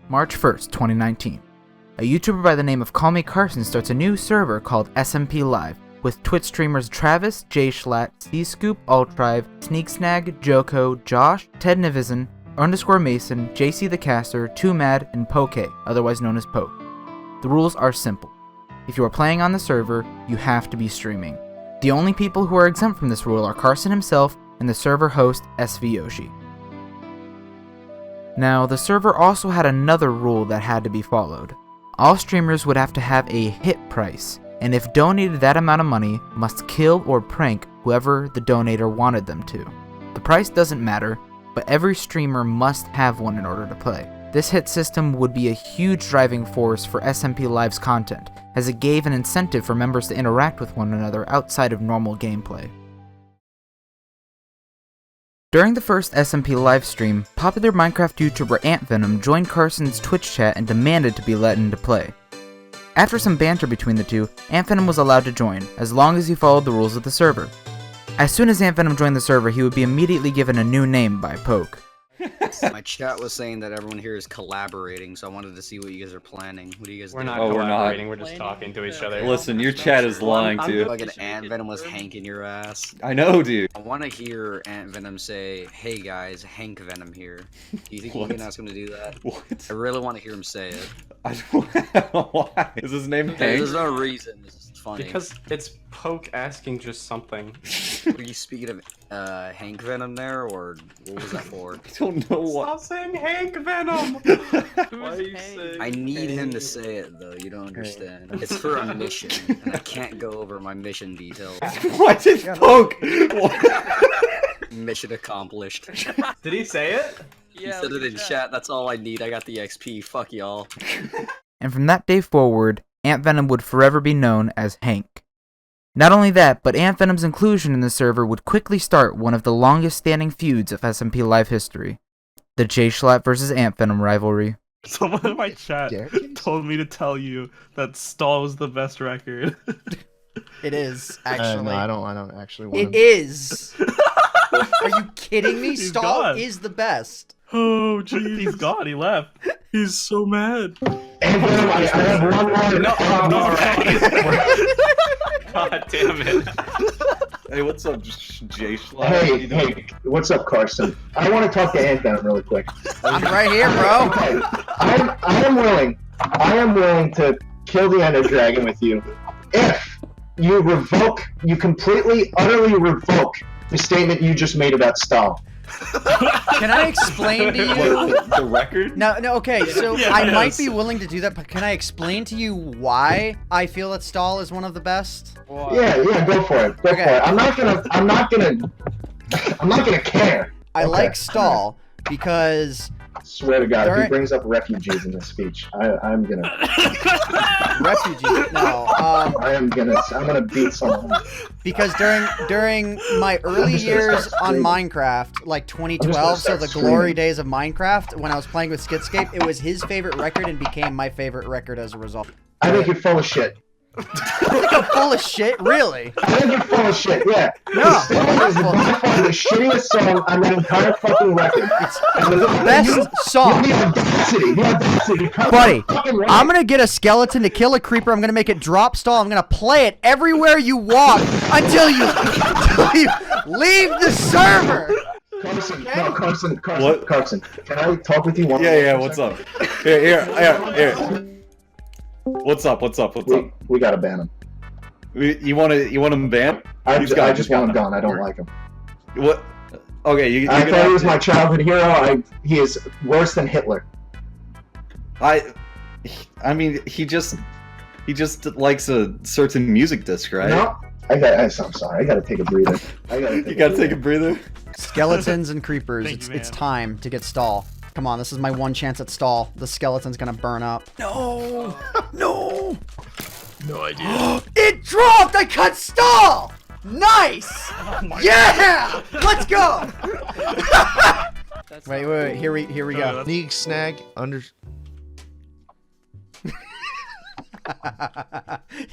March 1st, 2019. A YouTuber by the name of Call Me Carson starts a new server called SMPLive, with Twitch streamers Travis, J Schlatt, C-Scoop, Altrive, Sneaksnag, Joko, Josh, Ted Nivison, _Mason, JC the Caster, 2Mad, and Poke, otherwise known as Poke. The rules are simple. If you are playing on the server, you have to be streaming. The only people who are exempt from this rule are Carson himself and the server host, SV Yoshi. Now, the server also had another rule that had to be followed. All streamers would have to have a hit price, and if donated that amount of money, must kill or prank whoever the donator wanted them to. The price doesn't matter, but every streamer must have one in order to play. This hit system would be a huge driving force for SMPLive's content, as it gave an incentive for members to interact with one another outside of normal gameplay. During the first SMPLive stream, popular Minecraft YouTuber AntVenom joined Carson's Twitch chat and demanded to be let into play. After some banter between the two, AntVenom was allowed to join, as long as he followed the rules of the server. As soon as AntVenom joined the server, he would be immediately given a new name by Poke. My chat was saying that everyone here is collaborating, so I wanted to see what you guys are planning. What do you guys do? We're not collaborating, we're just talking to each other. Listen, your chat is lying to you. Fucking AntVenom was hanking your ass. I know, dude. I want to hear AntVenom say, "Hey guys, Hank Venom here." Do you think you can ask him to do that? What? I really want to hear him say it. Why? Is his name Hank? There's no reason. It's just funny. Because it's Poke asking just something. Were you speaking of Hank Venom there, or what was that for? I don't know what. Stop saying Hank Venom! Why are you saying I need him to say it though, you don't understand. It's for a mission, and I can't go over my mission details. What did Poke? Mission accomplished. Did he say it? He said it in chat, that's all I need, I got the XP, fuck y'all. And from that day forward, AntVenom would forever be known as Hank. Not only that, but AntVenom's inclusion in the server would quickly start one of the longest standing feuds of SMPLive history. The J Schlatt vs AntVenom rivalry. Someone in my chat told me to tell you that Stall was the best record. It is, actually. No, I don't actually want It is! Are you kidding me? He's Stall gone. is the best. Oh, jeez. He's gone. He left. He's so mad. I have one more. God damn it. Hey, what's up, Jay Schlatt? Hey, what's up, Carson? I want to talk to AntVenom really quick. I'm right here, bro. Okay, I am willing to kill the Ender Dragon with you if you completely, utterly revoke the statement you just made about Stahl. Can I explain to you? What, the record? No, okay, so Yeah, I yes. might be willing to do that, but can I explain to you why I feel that Stahl is one of the best? Yeah, go for it. Go for it. I'm not gonna care. I like Stahl because I swear to God, if he brings up refugees in this speech, I'm gonna. refugees. No, I'm gonna beat someone. because during my early years on Minecraft, like 2012, so the glory days of Minecraft, when I was playing with Skitscape, it was his favorite record and became my favorite record as a result. I think you're full of shit. I think I'm full of shit, really. I think you're full of shit, yeah. No, This is by far the shittiest song on the entire fucking record. It's the best song. The audacity. Buddy, I'm gonna get a skeleton to kill a creeper, I'm gonna make it drop Stall, I'm gonna play it everywhere you walk until you leave the server! Carson, no, Carson, can I talk with you one more? Yeah, what's up? Here. What's up? We gotta ban him. You want him banned? I just want him gone. I don't like him. What? Okay, I thought he was my childhood hero. He is worse than Hitler. I mean, he just likes a certain music disc, right? No, I'm sorry. I gotta take a breather. You gotta take a breather. Skeletons and creepers, it's time to get Stall. Come on, this is my one chance at Stall. The skeleton's gonna burn up. No! No! No idea. It dropped! I cut Stall! Nice! Yeah! Let's go! wait, here we go. Sneak snag under.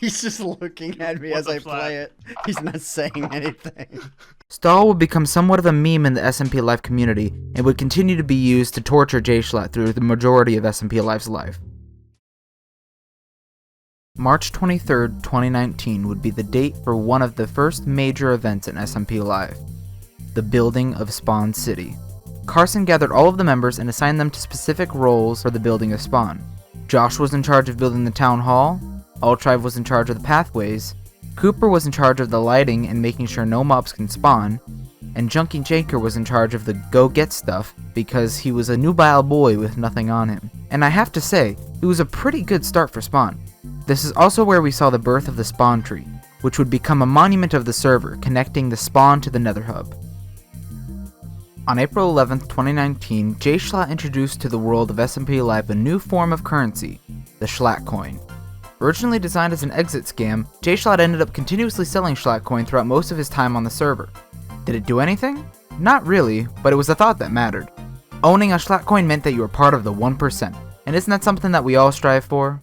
He's just looking at me as I play it. He's not saying anything. Stahl would become somewhat of a meme in the SMPLive community and would continue to be used to torture Schlatt through the majority of SMPLive's life. March 23rd, 2019 would be the date for one of the first major events in SMPLive, the building of Spawn City. Carson gathered all of the members and assigned them to specific roles for the building of Spawn. Josh was in charge of building the town hall, AntVenom was in charge of the pathways, Cooper was in charge of the lighting and making sure no mobs can spawn, and Junkie Janker was in charge of the go-get stuff because he was a nubile boy with nothing on him. And I have to say, it was a pretty good start for Spawn. This is also where we saw the birth of the Spawn Tree, which would become a monument of the server, connecting the Spawn to the Nether Hub. On April 11th, 2019, Schlatt introduced to the world of SMPLive a new form of currency, the Schlatt coin. Originally designed as an exit scam, Schlatt ended up continuously selling Schlatt coin throughout most of his time on the server. Did it do anything? Not really, but it was the thought that mattered. Owning a Schlatt coin meant that you were part of the 1%, and isn't that something that we all strive for?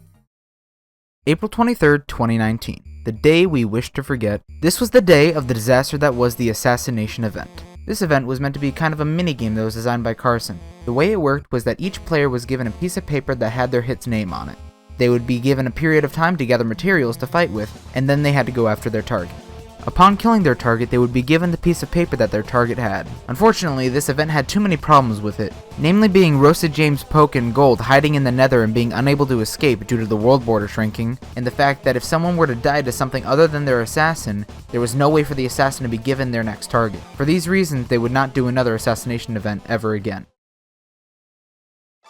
April 23rd, 2019, the day we wish to forget. This was the day of the disaster that was the Assassination event. This event was meant to be kind of a minigame that was designed by Carson. The way it worked was that each player was given a piece of paper that had their hit's name on it. They would be given a period of time to gather materials to fight with, and then they had to go after their target. Upon killing their target, they would be given the piece of paper that their target had. Unfortunately, this event had too many problems with it, namely being Roasted James Poke and Gold hiding in the Nether and being unable to escape due to the world border shrinking, and the fact that if someone were to die to something other than their assassin, there was no way for the assassin to be given their next target. For these reasons, they would not do another assassination event ever again.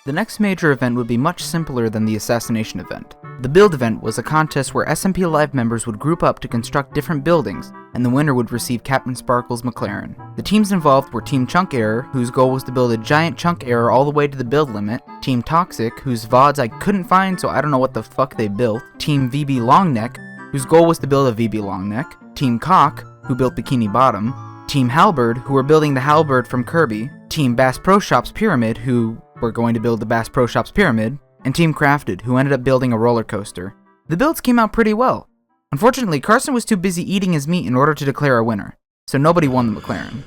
The next major event would be much simpler than the Assassination event. The build event was a contest where SMPLive members would group up to construct different buildings, and the winner would receive Captain Sparkle's McLaren. The teams involved were Team Chunk Error, whose goal was to build a giant chunk error all the way to the build limit, Team Toxic, whose VODs I couldn't find so I don't know what the fuck they built, Team VB Longneck, whose goal was to build a VB Longneck, Team Cock, who built Bikini Bottom, Team Halberd, who were building the Halberd from Kirby, Team Bass Pro Shops Pyramid, who were going to build the Bass Pro Shops Pyramid, and Team Crafted, who ended up building a roller coaster. The builds came out pretty well. Unfortunately, Carson was too busy eating his meat in order to declare a winner, so nobody won the McLaren.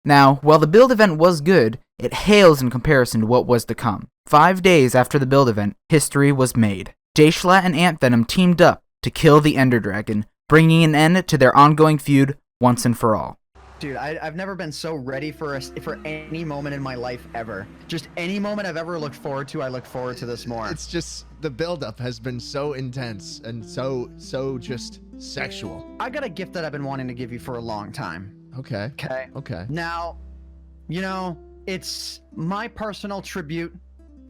Now, while the build event was good, it hails in comparison to what was to come. 5 days after the build event, history was made. Schlatt and AntVenom teamed up to kill the Ender Dragon, bringing an end to their ongoing feud once and for all. Dude, I've never been so ready for any moment in my life ever. Just any moment I've ever looked forward to, I look forward to this more. It's just, the buildup has been so intense and so just sexual. I got a gift that I've been wanting to give you for a long time. Okay. Okay. Okay. Now, you know, it's my personal tribute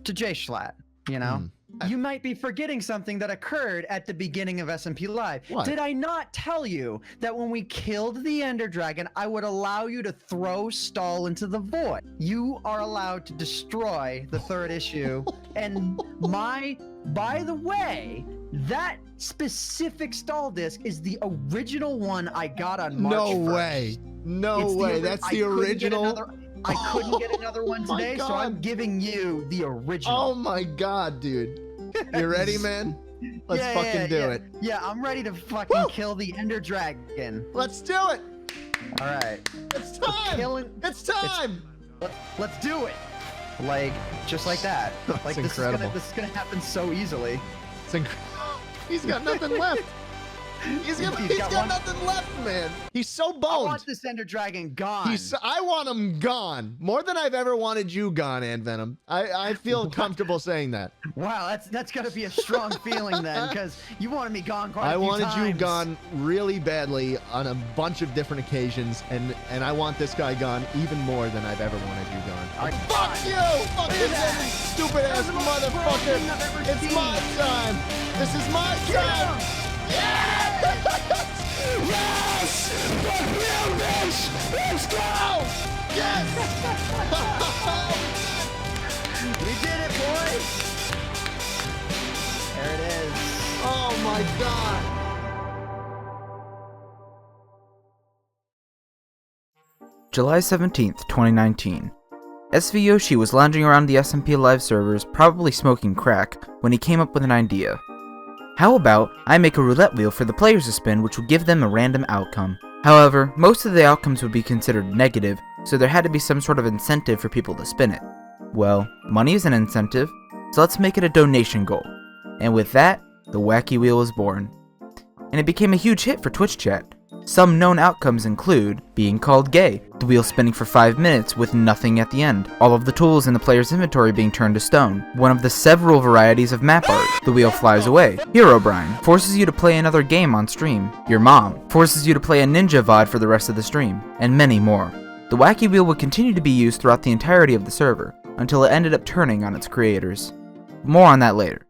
to Schlatt, you know? You might be forgetting something that occurred at the beginning of SMPLive. What? Did I not tell you that when we killed the Ender Dragon, I would allow you to throw Stahl into the void? You are allowed to destroy the third issue. And by the way, that specific Stahl disc is the original one I got on March 1st. No way. No way. That's the original. I couldn't get another one today, so I'm giving you the original. Oh my god, dude. You ready, man? Let's fucking do it. Yeah, I'm ready to fucking kill the Ender Dragon. Let's do it. All right. It's time. It's time. Let's do it. Like, just like that. Like, That's incredible. This is gonna happen so easily. It's incredible. He's got nothing left. He's got nothing left, man. He's so boned. I want this Ender Dragon gone. I want him gone. More than I've ever wanted you gone, AntVenom. I feel comfortable saying that. Wow, that's gotta be a strong feeling then, because you wanted me gone quite a few times. I wanted you gone really badly on a bunch of different occasions, and I want this guy gone even more than I've ever wanted you gone. Fuck you! Fuck this stupid ass motherfucker! It's my time! This is my time! Yes! Let's go! Yes! We did it, boys! There it is. Oh my god! July 17th, 2019. SV Yoshi was lounging around the SMPLive servers, probably smoking crack, when he came up with an idea. How about I make a roulette wheel for the players to spin, which would give them a random outcome. However, most of the outcomes would be considered negative, so there had to be some sort of incentive for people to spin it. Well, money is an incentive, so let's make it a donation goal. And with that, the wacky wheel was born. And it became a huge hit for Twitch chat. Some known outcomes include being called gay, the wheel spinning for 5 minutes with nothing at the end, all of the tools in the player's inventory being turned to stone, one of the several varieties of map art, the wheel flies away, Herobrine, forces you to play another game on stream, your mom, forces you to play a ninja VOD for the rest of the stream, and many more. The wacky wheel would continue to be used throughout the entirety of the server, until it ended up turning on its creators. More on that later.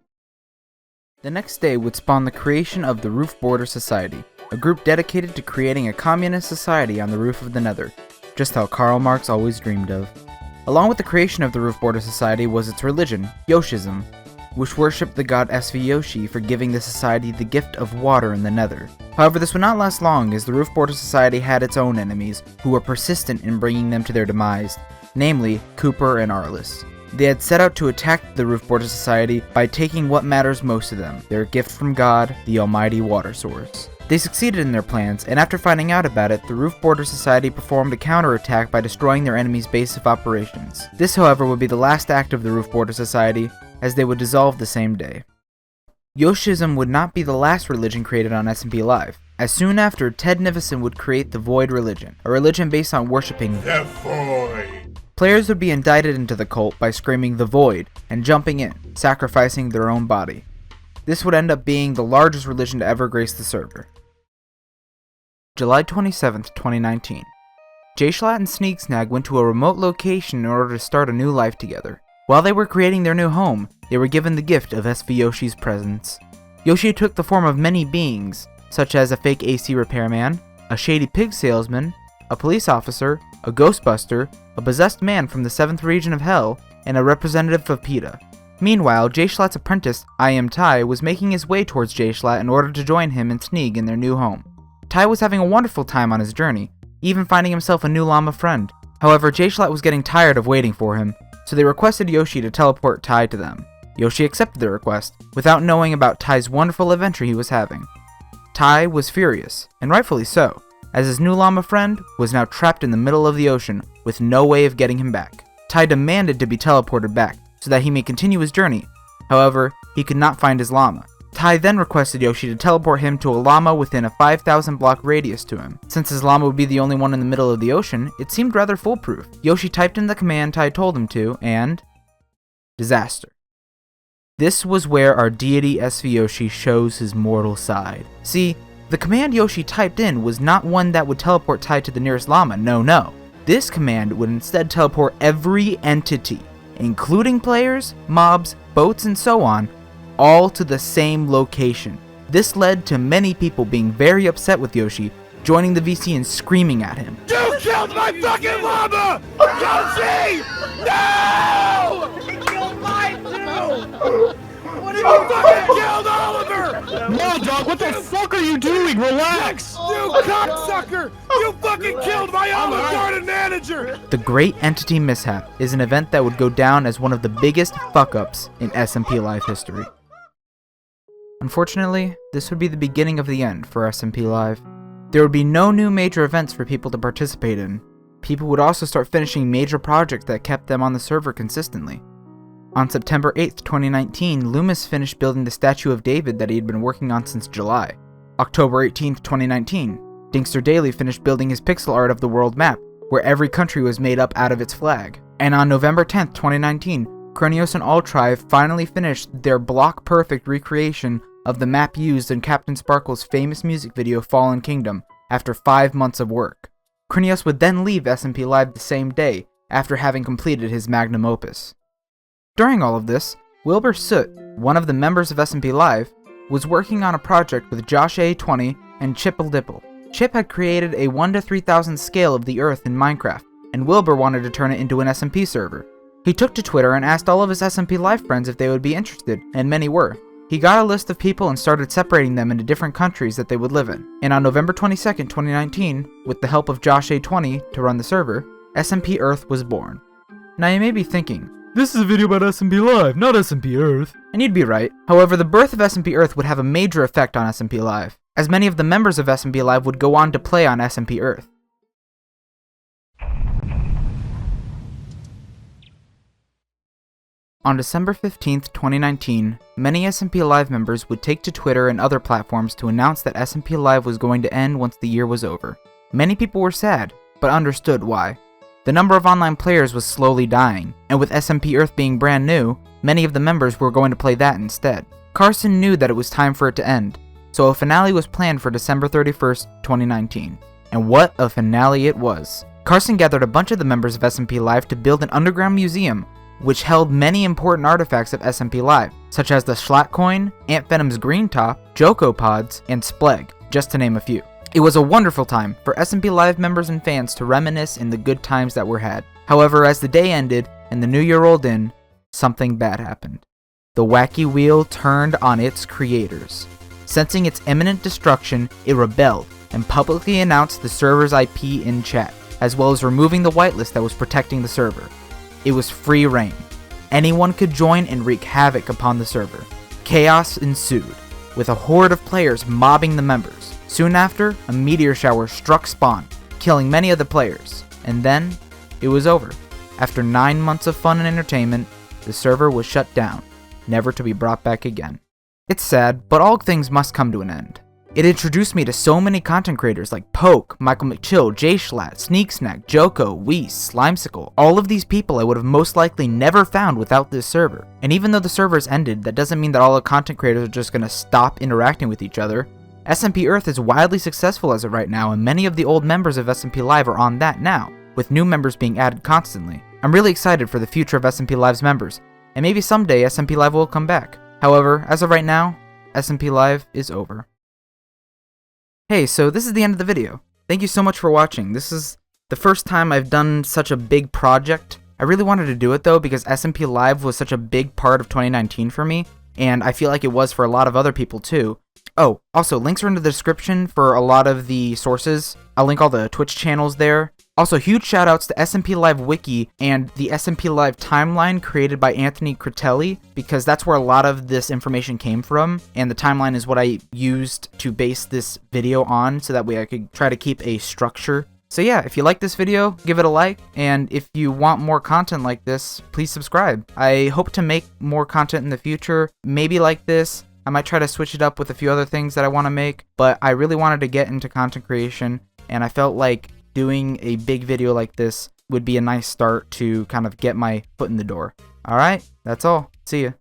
The next day would spawn the creation of the Roof Border Society, a group dedicated to creating a communist society on the roof of the Nether, just how Karl Marx always dreamed of. Along with the creation of the Roof Border Society was its religion, Yoshism, which worshipped the god SV Yoshi for giving the society the gift of water in the Nether. However, this would not last long, as the Roof Border Society had its own enemies, who were persistent in bringing them to their demise, namely Cooper and Arliss. They had set out to attack the Roof Border Society by taking what matters most to them, their gift from God, the almighty water source. They succeeded in their plans, and after finding out about it, the Roof Border Society performed a counterattack by destroying their enemy's base of operations. This, however, would be the last act of the Roof Border Society, as they would dissolve the same day. Yoshism would not be the last religion created on SMPLive, as soon after Ted Nivison would create the Void religion, a religion based on worshipping the Void. Players would be indicted into the cult by screaming the Void and jumping in, sacrificing their own body. This would end up being the largest religion to ever grace the server. July 27th, 2019. Schlatt and Sneaksnag went to a remote location in order to start a new life together. While they were creating their new home, they were given the gift of SV Yoshi's presence. Yoshi took the form of many beings, such as a fake AC repairman, a shady pig salesman, a police officer, a ghostbuster, a possessed man from the 7th region of Hell, and a representative of PETA. Meanwhile, Schlatt's apprentice, I Am Ty, was making his way towards Schlatt in order to join him and Sneeg in their new home. Ty was having a wonderful time on his journey, even finding himself a new llama friend. However, Schlatt was getting tired of waiting for him, so they requested Yoshi to teleport Ty to them. Yoshi accepted the request, without knowing about Ty's wonderful adventure he was having. Ty was furious, and rightfully so, as his new llama friend was now trapped in the middle of the ocean with no way of getting him back. Ty demanded to be teleported back, so that he may continue his journey. However, he could not find his llama. Ty then requested Yoshi to teleport him to a llama within a 5,000 block radius to him. Since his llama would be the only one in the middle of the ocean, it seemed rather foolproof. Yoshi typed in the command Ty told him to, and disaster. This was where our deity SV Yoshi shows his mortal side. See, the command Yoshi typed in was not one that would teleport Ty to the nearest llama, no. This command would instead teleport every entity, including players, mobs, boats, and so on, all to the same location. This led to many people being very upset with Yoshi, joining the VC and screaming at him. You killed my fucking llama! Yoshi! No! He killed mine too! What did you fucking killed Oliver? No, dog, what the fuck are you doing? Relax! You cocksucker! You fucking killed my Olive Garden manager! The Great Entity Mishap is an event that would go down as one of the biggest fuck-ups in SMPLive history. Unfortunately, this would be the beginning of the end for SMPLive. There would be no new major events for people to participate in. People would also start finishing major projects that kept them on the server consistently. On September 8th, 2019, Loomis finished building the statue of David that he had been working on since July. October 18th, 2019, Dinkster Daily finished building his pixel art of the world map, where every country was made up out of its flag. And on November 10th, 2019, Kronios and Alltrive finally finished their block-perfect recreation of the map used in Captain Sparkle's famous music video Fallen Kingdom after 5 months of work. Kronios would then leave SMPLive the same day after having completed his magnum opus. During all of this, Wilbur Soot, one of the members of SMPLive, was working on a project with Josh A20 and Chipple Dipple. Chip had created a 1 to 3,000 scale of the Earth in Minecraft, and Wilbur wanted to turn it into an SMP server. He took to Twitter and asked all of his SMPLive friends if they would be interested, and many were. He got a list of people and started separating them into different countries that they would live in. And on November 22nd, 2019, with the help of Josh A20 to run the server, SMP Earth was born. Now you may be thinking, this is a video about SMPLive, not SMP Earth. And you'd be right. However, the birth of SMP Earth would have a major effect on SMPLive, as many of the members of SMPLive would go on to play on SMP Earth. On December 15th, 2019, many SMPLive members would take to Twitter and other platforms to announce that SMPLive was going to end once the year was over. Many people were sad, but understood why. The number of online players was slowly dying, and with SMP Earth being brand new, many of the members were going to play that instead. Carson knew that it was time for it to end, so a finale was planned for December 31st, 2019. And what a finale it was. Carson gathered a bunch of the members of SMPLive to build an underground museum which held many important artifacts of SMPLive, such as the Schlatt coin, AntVenom's green top, Joko pods, and Spleg, just to name a few. It was a wonderful time for SMPLive members and fans to reminisce in the good times that were had. However, as the day ended and the new year rolled in, something bad happened. The wacky wheel turned on its creators. Sensing its imminent destruction, it rebelled and publicly announced the server's IP in chat, as well as removing the whitelist that was protecting the server. It was free reign. Anyone could join and wreak havoc upon the server. Chaos ensued, with a horde of players mobbing the members. Soon after, a meteor shower struck spawn, killing many of the players. And then, it was over. After 9 months of fun and entertainment, the server was shut down, never to be brought back again. It's sad, but all things must come to an end. It introduced me to so many content creators like Poke, Michael McChill, Jay Schlatt, Sneaksnack, Joko, Weiss, Slimesicle. All of these people I would have most likely never found without this server. And even though the server's ended, that doesn't mean that all the content creators are just going to stop interacting with each other. SMP Earth is wildly successful as of right now, and many of the old members of SMPLive are on that now, with new members being added constantly. I'm really excited for the future of SMPLive's members, and maybe someday SMPLive will come back. However, as of right now, SMPLive is over. Hey, so this is the end of the video. Thank you so much for watching. This is the first time I've done such a big project. I really wanted to do it though because SMPLive was such a big part of 2019 for me, and I feel like it was for a lot of other people too. Oh, also, links are in the description for a lot of the sources. I'll link all the Twitch channels there. Also, huge shoutouts to SMPLive Wiki and the SMPLive timeline created by Anthony Critelli, because that's where a lot of this information came from, and the timeline is what I used to base this video on, so that way I could try to keep a structure. So yeah, if you like this video, give it a like, and if you want more content like this, please subscribe. I hope to make more content in the future, maybe like this. I might try to switch it up with a few other things that I want to make, but I really wanted to get into content creation, and I felt like doing a big video like this would be a nice start to kind of get my foot in the door. Alright, that's all. See ya.